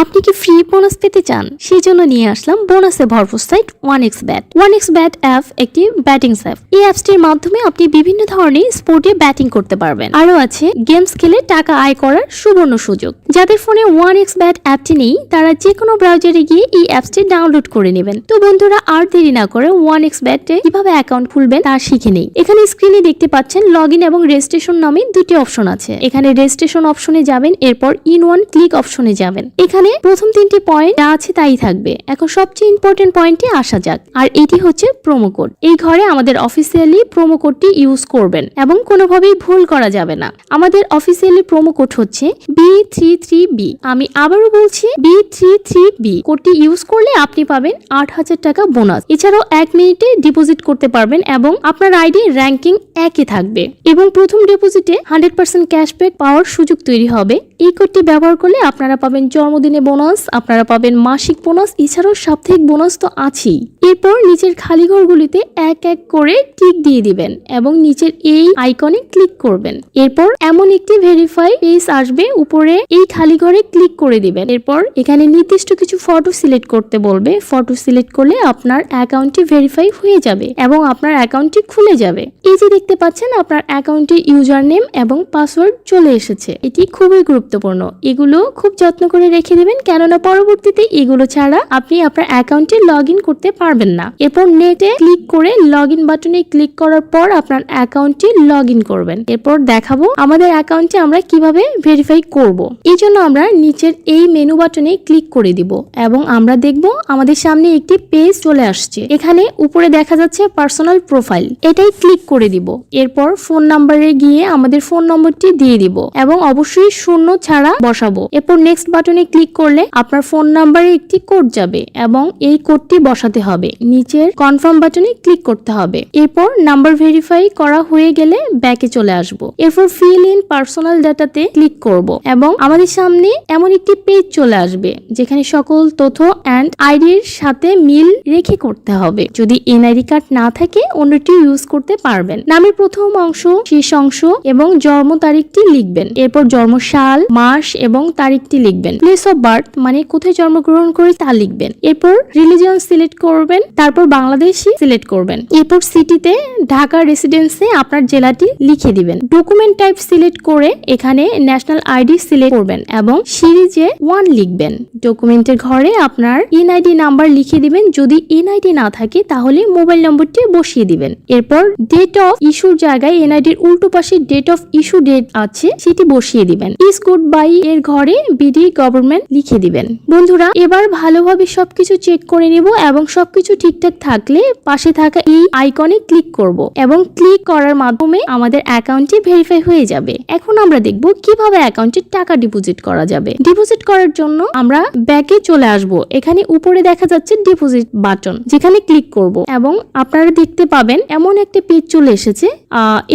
আপনি কি free bonus পেতে চান? সেই জন্য নিয়ে আসলাম বোনাসে ভরপুর সাইট 1xBet। 1xBet অ্যাপ একটি ব্যাটিং অ্যাপ। এই অ্যাপসটির মাধ্যমে আপনি বিভিন্ন ধরনের স্পোর্টে ব্যাটিং করতে পারবেন। আরও আছে গেমস খেলে টাকা আয় করার সুবর্ণ সুযোগ। যাদের ফোনে 1xBet অ্যাপটি নেই তারা যে কোনো ব্রাউজারে গিয়ে এই অ্যাপসটি ডাউনলোড করে নেবেন। তো বন্ধুরা আর দেরি না করে 1xBet-এ কিভাবে অ্যাকাউন্ট খুলবেন তা শিখে নেই। এখানে স্ক্রিনে দেখতে পাচ্ছেন লগইন এবং রেজিস্ট্রেশন নামে দুটি অপশন আছে। এখানে রেজিস্ট্রেশন অপশনে যাবেন, এরপর ইন ওয়ান ক্লিক অপশনে যাবেন। এখানে প্রথম তিনটি পয়েন্ট যা আছে তাই থাকবে। এখন সবচেয়ে ইম্পর্টেন্ট পয়েন্টে আসা যাক, আর এটি হচ্ছে প্রোমো কোড। এই ঘরে আমাদের অফিসিয়ালি প্রোমো কোডটি ইউজ করবেন এবং কোনোভাবেই ভুল করা যাবে না। আমাদের অফিসিয়ালি প্রোমো কোড হচ্ছে B33B। আমি আবারও বলছি B33B। কোডটি ইউজ করলে আপনি পাবেন 8,000 টাকা বোনাস। এছাড়াও 1 মিনিটে ডিপোজিট করতে পারবেন এবং আপনার আইডি র্যাঙ্কিং 1-এ থাকবে এবং প্রথম ডিপোজিটে 100% ক্যাশব্যাক পাওয়ার সুযোগ তৈরি হবে। এই কোডটি ব্যবহার করলে আপনারা পাবেন জন্মদিনে বোনাস, আপনারা পাবেন মাসিক বোনাস, এছাড়াও সাপ্তাহিক বোনাস তো আছেই। এরপর নিচের খালি ঘরগুলিতে এক এক করে টিক দিয়ে দিবেন এবং নিচের এই আইকনে ক্লিক করবেন। এরপর এমন একটি ভেরিফাই পেজ আসবে, উপরে এই খালি ঘরে ক্লিক করে দিবেন। এরপর এখানে নির্দিষ্ট কিছু ফটো সিলেক্ট করতে বলবে। ফটো সিলেক্ট করলে আপনার অ্যাকাউন্টটি ভেরিফাই হয়ে যাবে এবং আপনার অ্যাকাউন্টটি খুলে যাবে। এই যে দেখতে পাচ্ছেন আপনার অ্যাকাউন্টে ইউজার নেম এবং পাসওয়ার্ড চলে এসেছে। এটি খুবই গুরুত্বপূর্ণ। এগুলো খুব যত্ন করে রেখে দেবেন, কেননা পরবর্তীতে এগুলো ছাড়া আপনি আপনার অ্যাকাউন্টে লগ ইন করতে পারবেন না। এরপর নেটে ক্লিক করে লগ ইন বাটনে ক্লিক করার পর আপনার অ্যাকাউন্টে লগ ইন করবেন। এরপর দেখাবো আমাদের অ্যাকাউন্টে আমরা কিভাবে ভেরিফাই করব। এই জন্য আমরা নিচের এই মেনু বাটনে ক্লিক করে দিব এবং আমরা দেখব আমাদের সামনে একটি পেজ চলে আসছে। এখানে উপরে দেখা যাচ্ছে পার্সোনাল প্রোফাইল, এটাই ক্লিক করে দিব। এরপর ফোন নাম্বারে গিয়ে আমাদের ফোন নম্বরটি দিয়ে দিব এবং অবশ্যই শূন্য ছাড়া বসাবো। এরপর নেক্সট বাটনে ক্লিক করলে আপনার ফোন নাম্বারে একটি কোড যাবে এবং এই কোডটি বসাতে হবে। নিচের কনফার্ম বাটনে ক্লিক করতে হবে। এরপর নাম্বার ভেরিফাই করা হয়ে গেলে ব্যাকে চলে আসব। এরপর ফিল ইন পার্সোনাল ডাটাতে ক্লিক করব এবং আমাদের সামনে এমন একটি পেজ চলে আসবে যেখানে সকল তথ্য অ্যান্ড আইডির সাথে মিল রেখে করতে হবে। যদি এনআইডি কার্ড না থাকে অন্যটি ইউজ করতে পারবেন। নামের প্রথম অংশ, শেষ অংশ এবং জন্ম তারিখটি লিখবেন। এরপর জন্ম সাল, মাস এবং তারিখটি লিখবেন। প্লেস অফ বার্থ মানে কোথায় জন্মগ্রহণ করে তা লিখবেন। এরপর রিলিজিয়ন সিলেক্ট করবেন, তারপর বাংলাদেশি সিলেক্ট করবেন। এরপর সিটিতে ঢাকা রেসিডেন্সে আপনার জেলাটি লিখে দিবেন। ডকুমেন্ট টাইপ সিলেক্ট করে এখানে ন্যাশনাল আইডি সিলেক্ট করবেন এবং সিরিজে 1 লিখবেন। ডকুমেন্টের ঘরে আপনার এনআইডি নাম্বার লিখে দিবেন। যদি এনআইডি না থাকে তাহলে মোবাইল নম্বরটি বসিয়ে দিবেন। এরপর ডেট অফ ইস্যুর জায়গায় এনআইডির উল্টো পাশে ডেট অফ ইস্যু ডেট আছে সেটি বসিয়ে দিবেন। ইজ গুড বাই এর ঘরে বিডি গভর্নমেন্ট লিখে দিবেন। বন্ধুরা এবার ভালোভাবে সবকিছু চেক করে নিব এবং সবকিছু ঠিকঠাক থাকলে পাশে থাকা এই আইকনে ক্লিক করব এবং ক্লিক করার মাধ্যমে আমাদের অ্যাকাউন্টটি ভেরিফাই হয়ে যাবে। এখন আমরা দেখব কিভাবে অ্যাকাউন্টে টাকা ডিপোজিট করা যাবে। ডিপোজিট করার জন্য আমরা ব্যাকে চলে আসব। এখানে উপরে দেখা যাচ্ছে ডিপোজিট বাটন, যেখানে ক্লিক করব এবং আপনারা দেখতে পাবেন এমন একটা পেজ চলে এসেছে।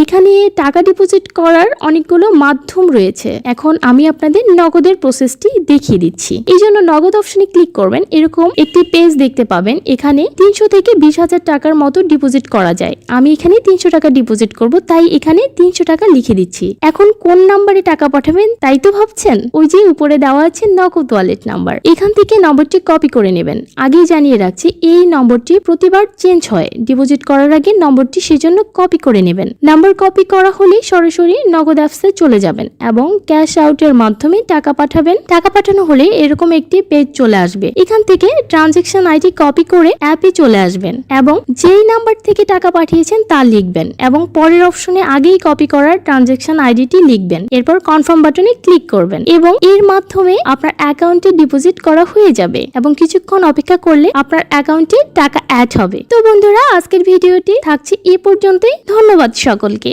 এখানে টাকা ডিপোজিট করার অনেকগুলো মাধ্যম রয়েছে। এখন আমি আপনাদের নগদের প্রসেসটি দেখিয়ে দিচ্ছি। এই জন্য নগদ অপশনে ক্লিক করবেন। এরকম একটি পেজ দেখতে পাবেন। এখানে 300 থেকে 20,000 টাকার মতো ডিপোজিট করা যায়। আমি এখানে 300 টাকা ডিপোজিট করব, তাই এখানে 300 টাকা লিখে দিচ্ছি। এখন কোন নাম্বারে টাকা পাঠাবেন তাই তো ভাবছেন? ওই যে উপরে দেওয়া আছে নগদ ওয়ালেট নাম্বার, এখান থেকে নম্বরটি কপি করে নেবেন। আগেই জানিয়ে রাখছি এই নম্বরটি প্রতিবার চেঞ্জ হয়। ডিপোজিট করার আগে নম্বরটি সেজন্য কপি করে নেবেন। নাম্বার কপি করা হলে সরাসরি নগদ অ্যাপসে চলে যাবেন এবং ক্যাশ আউটের মাধ্যমে টাকা পাঠাবেন। টাকা পাঠানো হলে এরকম একটি পেজ চলে আসবে। এখান থেকে ট্রানজাকশন আইডি কপি করে অ্যাপে চলে আসবেন এবং যেই নাম্বার থেকে টাকা পাঠিয়েছেন তা লিখবেন এবং পরের অপশনে আগেই কপি করার ট্রানজাকশন আইডিটি লিখবেন। এরপর কনফার্ম বাটনে ক্লিক করবেন এবং এর মাধ্যমে আপনার অ্যাকাউন্টে ডিপোজিট করা হয়ে যাবে এবং কিছুক্ষণ অপেক্ষা করলে আপনার অ্যাকাউন্টে টাকা অ্যাড হবে। তো বন্ধুরা আজকের ভিডিওটি থাকছে এই পর্যন্তই। ধন্যবাদ সকলকে।